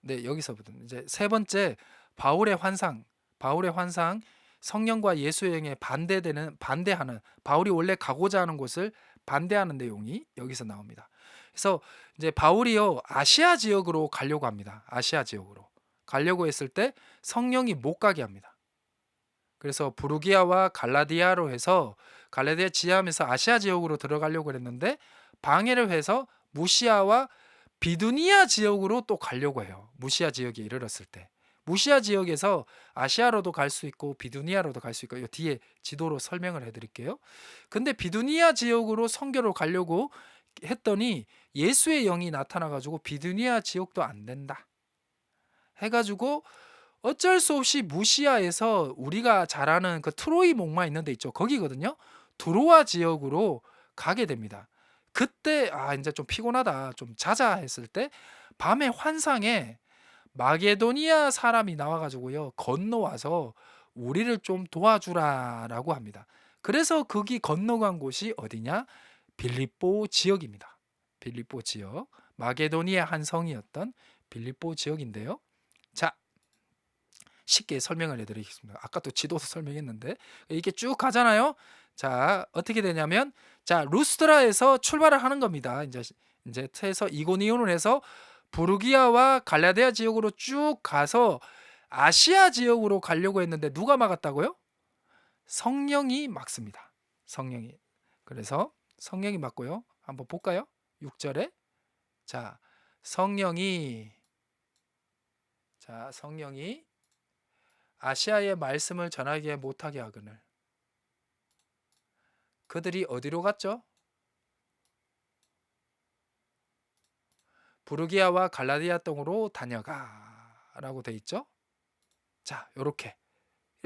네, 여기서부터 이제 세 번째 바울의 환상. 바울의 환상 성령과 예수의 영에 반대하는 바울이 원래 가고자 하는 곳을 반대하는 내용이 여기서 나옵니다. 그래서 이제 바울이요 아시아 지역으로 가려고 합니다. 아시아 지역으로 가려고 했을 때 성령이 못 가게 합니다. 그래서 부르기아와 갈라디아로 해서 갈라디아 지하면서 아시아 지역으로 들어가려고 했는데 방해를 해서 무시아와 비두니아 지역으로 또 가려고 해요. 무시아 지역에 이르렀을 때. 무시아 지역에서 아시아로도 갈 수 있고 비두니아로도 갈 수 있고 이 뒤에 지도로 설명을 해드릴게요. 근데 비두니아 지역으로 선교로 가려고 했더니 예수의 영이 나타나가지고 비두니아 지역도 안 된다 해가지고 어쩔 수 없이 무시아에서 우리가 잘 아는 그 트로이 목마 있는 데 있죠. 거기거든요. 두로아 지역으로 가게 됩니다. 그때 이제 좀 피곤하다, 좀 자자 했을 때 밤에 환상에 마게도니아 사람이 나와가지고요 건너와서 우리를 좀 도와주라라고 합니다. 그래서 거기 건너간 곳이 어디냐? 빌립보 지역입니다. 빌립보 지역, 마게도니아 한 성이었던 빌립보 지역인데요. 자, 쉽게 설명을 해드리겠습니다. 아까 또 지도도 설명했는데 이게 쭉 가잖아요. 자, 어떻게 되냐면 자 루스드라에서 출발을 하는 겁니다. 이제 해서 이고니온을 해서 부르기아와 갈라디아 지역으로 쭉 가서 아시아 지역으로 가려고 했는데 누가 막았다고요? 성령이 막습니다. 성령이. 그래서 성령이 막고요. 한번 볼까요? 6절에 자 성령이 성령이 아시아의 말씀을 전하게 못하게 하거늘 그들이 어디로 갔죠? 부르기아와 갈라디아 땅으로 다녀가라고 돼 있죠. 자, 요렇게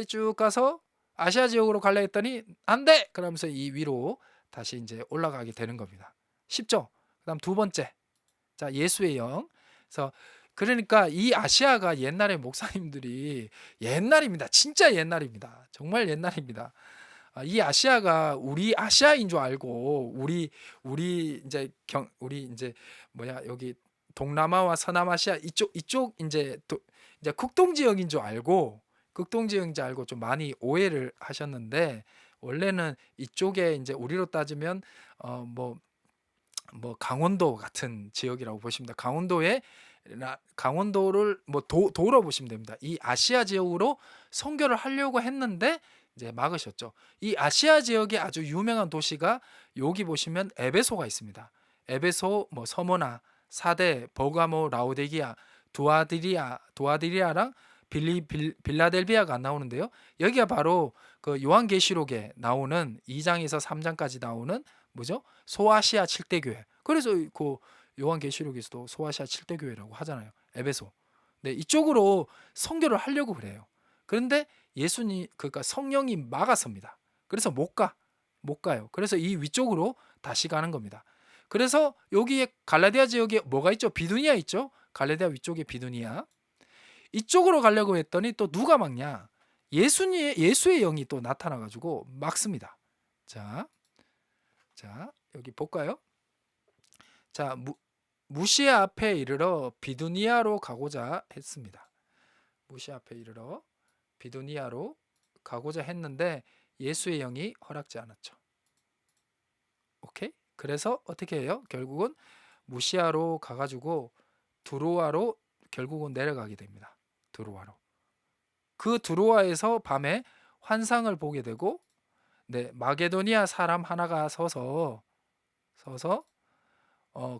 쭉 가서 아시아 지역으로 갈라 했더니 안 돼! 그러면서 이 위로 다시 이제 올라가게 되는 겁니다. 쉽죠? 그다음 두 번째. 자, 예수의 영. 그래서 그러니까 이 아시아가 옛날에 목사님들이 옛날입니다. 진짜 옛날입니다. 정말 옛날입니다. 이 아시아가 우리 아시아인 줄 알고 우리 이제 뭐야 여기 동남아와 서남아시아 이쪽 이제 극동 지역인 줄 알고 좀 많이 오해를 하셨는데 원래는 이쪽에 이제 우리로 따지면 뭐 강원도 같은 지역이라고 보시면 됩니다. 강원도를 뭐 도로 보시면 됩니다. 이 아시아 지역으로 선교를 하려고 했는데 이제 막으셨죠. 이 아시아 지역의 아주 유명한 도시가 여기 보시면 에베소가 있습니다. 에베소, 뭐 서머나, 사대, 버가모, 라오디게아, 두아디리아랑 빌라델비아가 안 나오는데요. 여기가 바로 그 요한계시록에 나오는 2장에서 3장까지 나오는 뭐죠? 소아시아 7대 교회. 그래서 그 요한계시록에서도 소아시아 7대 교회라고 하잖아요. 에베소. 네, 이쪽으로 선교를 하려고 그래요. 그런데 예수님 그러니까 성령이 막아섭니다. 그래서 못 가요. 그래서 이 위쪽으로 다시 가는 겁니다. 그래서 여기에 갈라디아 지역에 뭐가 있죠? 비두니아 있죠? 갈라디아 위쪽에 비두니아. 이쪽으로 가려고 했더니 또 누가 막냐? 예수의 영이 또 나타나 가지고 막습니다. 자, 여기 볼까요? 자, 무시아 앞에 이르러 비두니아로 가고자 했습니다. 무시아 앞에 이르러 비두니아로 가고자 했는데 예수의 영이 허락지 않았죠. 오케이? 그래서 어떻게 해요? 결국은 무시아로 가가지고 두로아로 결국은 내려가게 됩니다. 두로아로. 그 두로아에서 밤에 환상을 보게 되고, 네, 마게도니아 사람 하나가 서서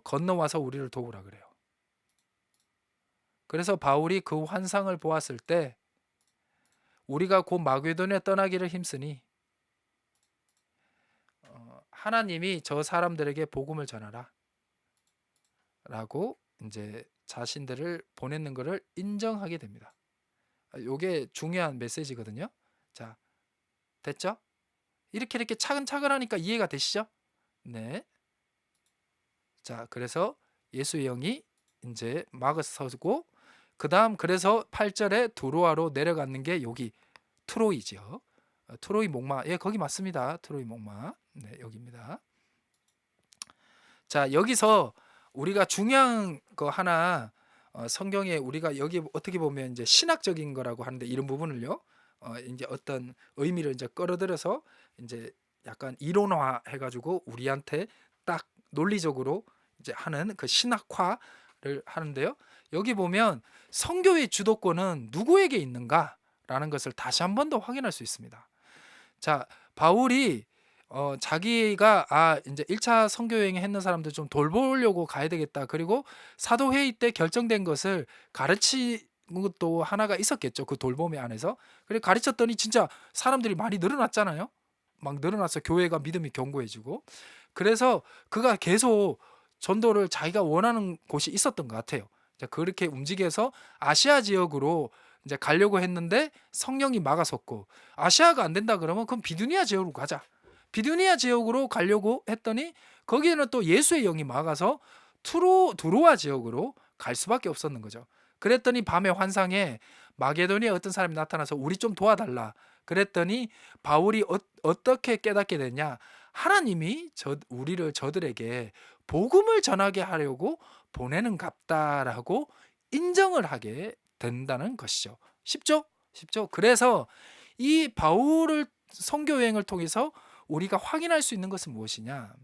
건너와서 우리를 도우라 그래요. 그래서 바울이 그 환상을 보았을 때 우리가 곧 마게도니아 떠나기를 힘쓰니 하나님이 저 사람들에게 복음을 전하라 라고 이제 자신들을 보냈는 것을 인정하게 됩니다. 이게 중요한 메시지거든요. 자, 됐죠? 이렇게 차근차근 하니까 이해가 되시죠? 네. 자, 그래서 예수의 영이 이제 막아서고 그 다음 그래서 8절에 두로아로 내려가는 게 여기 트로이죠. 트로이 목마. 예, 거기 맞습니다. 트로이 목마. 네, 여기입니다. 자, 여기서 우리가 중요한 거 하나 성경에 우리가 여기 어떻게 보면 이제 신학적인 거라고 하는데 이런 부분을요. 인제 어떤 의미를 이제 끌어들여서 인제 약간 이론화해 가지고 우리한테 딱 논리적으로 이제 하는 그 신학화를 하는데요. 여기 보면 '성교의 주도권은 누구에게 있는가?'라는 것을 다시 한 번 더 확인할 수 있습니다. 자, 바울이 자기가 인제 1차 선교 여행 했는 사람들 좀 돌보려고 가야 되겠다. 그리고 사도 회의 때 결정된 것을 가르치는 것도 하나가 있었겠죠, 그 돌봄의 안에서. 그래 가르쳤더니 진짜 사람들이 많이 늘어났잖아요. 막 늘어나서 교회가 믿음이 견고해지고. 그래서 그가 계속 전도를 자기가 원하는 곳이 있었던 것 같아요. 이제 그렇게 움직여서 아시아 지역으로 이제 가려고 했는데 성령이 막아섰고, 아시아가 안 된다 그러면 그럼 비두니아 지역으로 가자. 비두니아 지역으로 가려고 했더니 거기에는 또 예수의 영이 막아서 두로아 지역으로 갈 수밖에 없었는 거죠. 그랬더니 밤의 환상에 마게도니아 어떤 사람이 나타나서 우리 좀 도와달라. 그랬더니 바울이 어떻게 깨닫게 됐냐? 하나님이 우리를 저들에게 복음을 전하게 하려고 보내는 갑다라고 인정을 하게 된다는 것이죠. 쉽죠? 쉽죠? 그래서 이 바울을 선교 여행을 통해서 우리가 확인할 수 있는 것은 무엇이냐?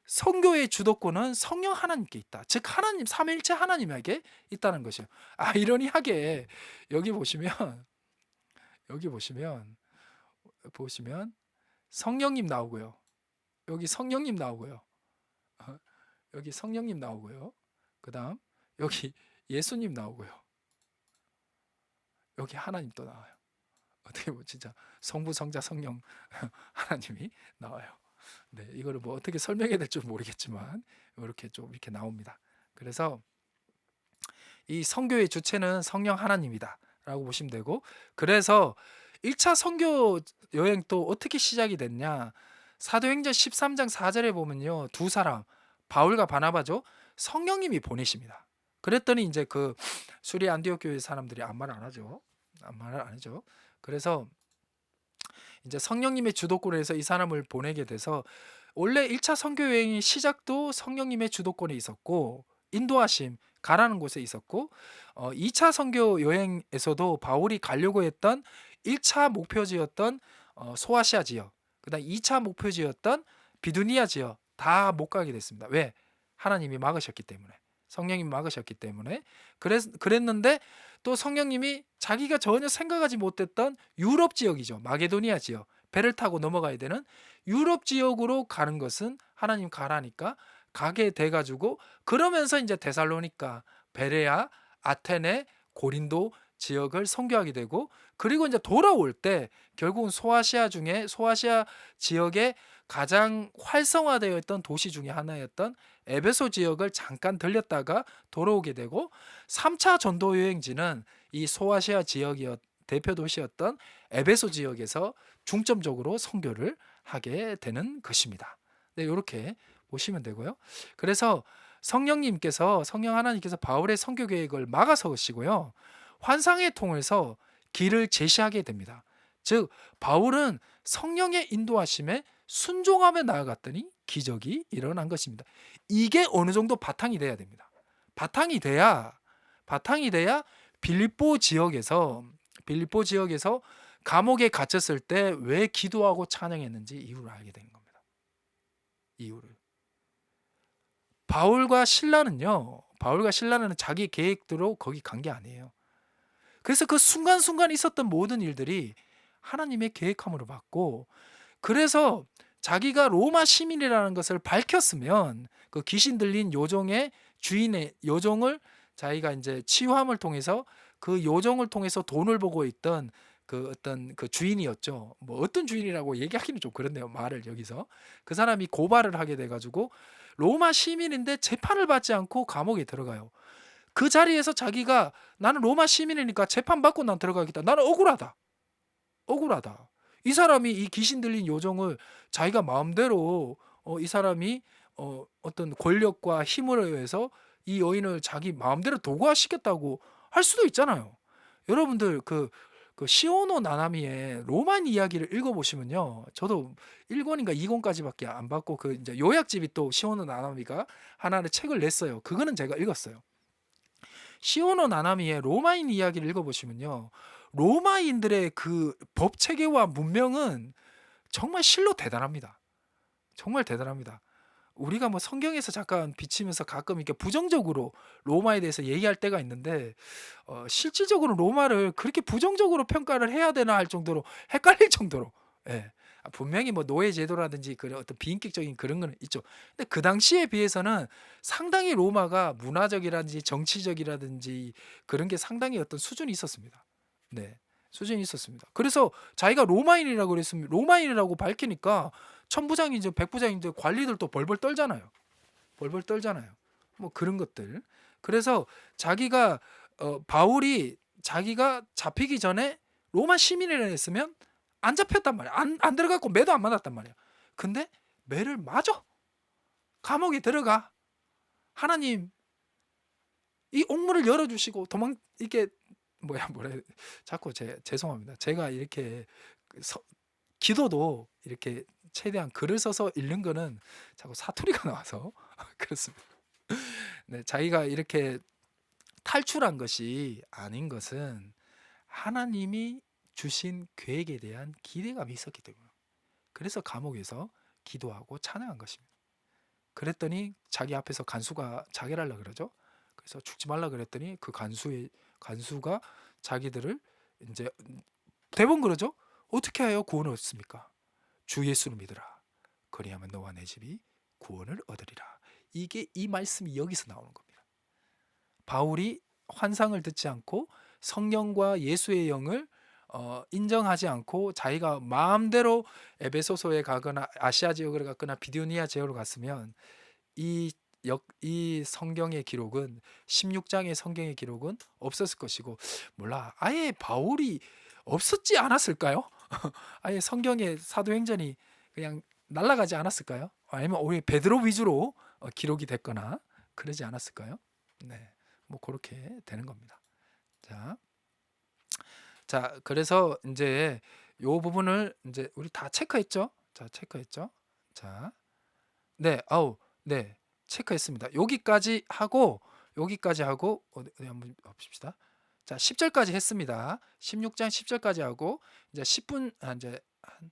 선교의 주도권은 성령 하나님께 있다. 즉 하나님 삼위일체 하나님에게 있다는 것이에요. 아이러니하게 여기 보시면 여기 보시면 성령님 나오고요. 여기 성령님 나오고요. 어, 여기 성령님 나오고요. 그다음 여기 예수님 나오고요. 여기 하나님 또 나와요. 어떻게 보면 진짜 성부, 성자, 성령 하나님이 나와요. 네, 이거를 뭐 어떻게 설명해야 될지 모르겠지만 이렇게 좀 이렇게 나옵니다. 그래서 이 선교의 주체는 성령 하나님이다라고 보시면 되고, 그래서 1차 선교 여행 또 어떻게 시작이 됐냐? 사도행전 13장 4절에 보면요, 두 사람 바울과 바나바죠, 성령님이 보내십니다. 그랬더니 이제 그 수리 안디옥 교회 사람들이 아무 말 안 하죠. 아무 말을 안 하죠. 그래서 이제 성령님의 주도권에서 이 사람을 보내게 돼서, 원래 1차 선교 여행의 시작도 성령님의 주도권에 있었고 인도하심 가라는 곳에 있었고, 2차 선교 여행에서도 바울이 가려고 했던 1차 목표지였던 소아시아 지역, 그다음 2차 목표지였던 비두니아 지역 다 못 가게 됐습니다. 왜? 하나님이 막으셨기 때문에. 성령님이 막으셨기 때문에. 그랬는데 또 성령님이 자기가 전혀 생각하지 못했던 유럽 지역이죠. 마게도니아 지역. 배를 타고 넘어가야 되는 유럽 지역으로 가는 것은 하나님 가라니까 가게 돼 가지고, 그러면서 이제 데살로니가, 베레아, 아테네, 고린도 지역을 선교하게 되고, 그리고 이제 돌아올 때 결국은 소아시아 지역의 가장 활성화되어 있던 도시 중에 하나였던 에베소 지역을 잠깐 들렸다가 돌아오게 되고, 3차 전도 여행지는 이 소아시아 지역이었 대표 도시였던 에베소 지역에서 중점적으로 선교를 하게 되는 것입니다. 네, 이렇게 보시면 되고요. 그래서 성령 하나님께서 바울의 선교 계획을 막아서시고요, 환상을 통해서 길을 제시하게 됩니다. 즉 바울은 성령의 인도하심에 순종하며 나아갔더니 기적이 일어난 것입니다. 이게 어느 정도 바탕이 돼야 됩니다. 바탕이 돼야 빌립보 지역에서 감옥에 갇혔을 때 왜 기도하고 찬양했는지 이유를 알게 된 겁니다. 이유를. 바울과 신라는 자기 계획대로 거기 간 게 아니에요. 그래서 그 순간순간 있었던 모든 일들이 하나님의 계획함으로 받고, 그래서 자기가 로마 시민이라는 것을 밝혔으면 그 귀신 들린 요정의 주인의 요정을 자기가 이제 치유함을 통해서, 그 요정을 통해서 돈을 보고 있던 그 어떤 그 주인이었죠. 뭐 어떤 주인이라고 얘기하기는 좀 그런데요, 말을 여기서. 그 사람이 고발을 하게 돼 가지고 로마 시민인데 재판을 받지 않고 감옥에 들어가요. 그 자리에서 자기가 나는 로마 시민이니까 재판받고 난 들어가겠다. 나는 억울하다. 억울하다. 이 사람이 이 귀신 들린 요정을 자기가 마음대로 이 사람이 어떤 권력과 힘을 의해서 이 여인을 자기 마음대로 도구화시켰다고 할 수도 있잖아요. 여러분들 그 시오노 나나미의 로만 이야기를 읽어보시면요, 저도 1권인가 2권까지밖에 안 봤고 그 이제 요약집이 또 시오노 나나미가 하나의 책을 냈어요. 그거는 제가 읽었어요. 시오노 나나미의 로마인 이야기를 읽어보시면요, 로마인들의 그 법 체계와 문명은 정말 실로 대단합니다. 정말 대단합니다. 우리가 뭐 성경에서 잠깐 비치면서 가끔 이렇게 부정적으로 로마에 대해서 얘기할 때가 있는데, 실질적으로 로마를 그렇게 부정적으로 평가를 해야 되나 할 정도로 헷갈릴 정도로, 예. 분명히 뭐 노예 제도라든지 그런 어떤 비인격적인 그런 거는 있죠. 근데 그 당시에 비해서는 상당히 로마가 문화적이라든지 정치적이라든지 그런 게 상당히 어떤 수준이 있었습니다. 네. 수준이 있었습니다. 그래서 자기가 로마인이라고 그랬으면, 로마인이라고 밝히니까 천부장이죠, 백부장인데 관리들도 벌벌 떨잖아요. 벌벌 떨잖아요. 뭐 그런 것들. 그래서 자기가 바울이 자기가 잡히기 전에 로마 시민이라 했으면 안 잡혔단 말이야. 안 들어갔고 매도 안 맞았단 말이야. 근데 매를 맞아. 감옥에 들어가. 하나님 이 옥문을 열어주시고 도망, 이게 뭐라 해야 돼? 자꾸 죄송합니다. 제가 이렇게 기도도 이렇게 최대한 글을 써서 읽는 거는 자꾸 사투리가 나와서 그렇습니다. 네, 자기가 이렇게 탈출한 것이 아닌 것은 하나님이 주신 계획에 대한 기대감이 있었기 때문에, 그래서 감옥에서 기도하고 찬양한 것입니다. 그랬더니 자기 앞에서 간수가 자결 하려 그러죠. 그래서 죽지 말라 그랬더니 그 간수가 자기들을 이제 대부분 그러죠. 어떻게 하여 구원을 얻습니까? 주 예수를 믿으라. 그리하면 너와 내 집이 구원을 얻으리라. 이게 이 말씀이 여기서 나오는 겁니다. 바울이 환상을 듣지 않고 성령과 예수의 영을 인정하지 않고 자기가 마음대로 에베소서에 가거나 아시아 지역을 갔거나 비두니아 지역으로 갔으면 이 이 성경의 기록은, 16장의 성경의 기록은 없었을 것이고, 몰라, 아예 바울이 없었지 않았을까요? 아예 성경의 사도행전이 그냥 날아가지 않았을까요? 아니면 오히려 베드로 위주로 기록이 됐거나 그러지 않았을까요? 네, 뭐 그렇게 되는 겁니다. 자, 그래서 이제 요 부분을 이제 우리 다 체크했죠? 자, 체크했죠? 자, 네, 네, 체크했습니다. 여기까지 하고 어디 한번 봅시다. 자, 10절까지 했습니다. 16장 10절까지 하고 이제 10분, 이제 한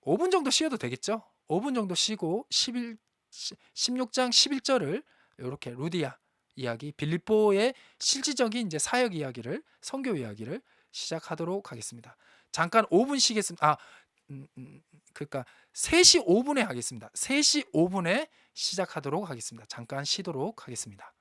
5분 정도 쉬어도 되겠죠? 5분 정도 쉬고 16장 11절을 이렇게 루디아 이야기, 빌립보의 실질적인 이제 사역 이야기를, 선교 이야기를 시작하도록 하겠습니다. 잠깐 5분 쉬겠습니다. 그러니까 3시 5분에 하겠습니다. 3시 5분에 시작하도록 하겠습니다. 잠깐 쉬도록 하겠습니다.